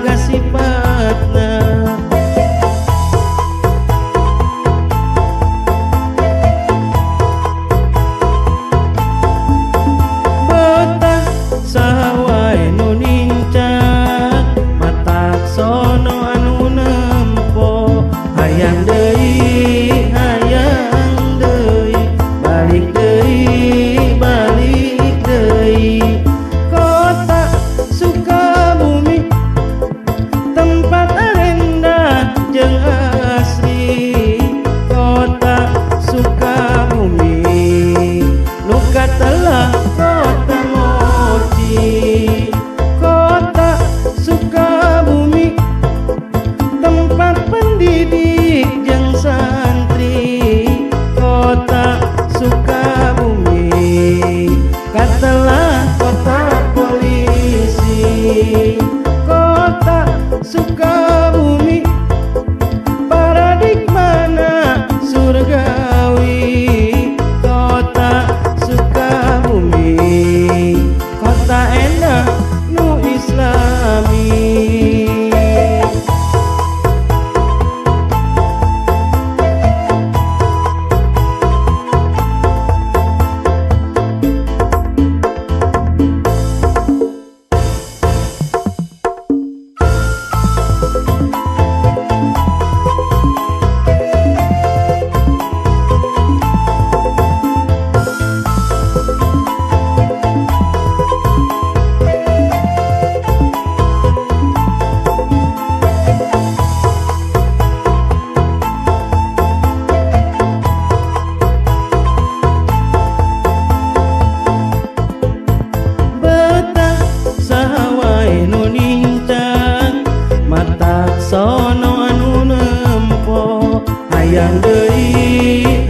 boga sifatna. Betah saha wae nu nincak matak sono anu nempo. Hayang deui balik deui kota Sukabumi tempat arendah jeung asri. Kota Sukabumi nu katelah kota moci. Kota Sukabumi tempat pendidik jeung santri. Kota Sukabumi katelah kota polisi. Kota Sukabumi paradigmana surgawi. Kota Sukabumi kota endah nu islami. Sono anu nempo hayang deui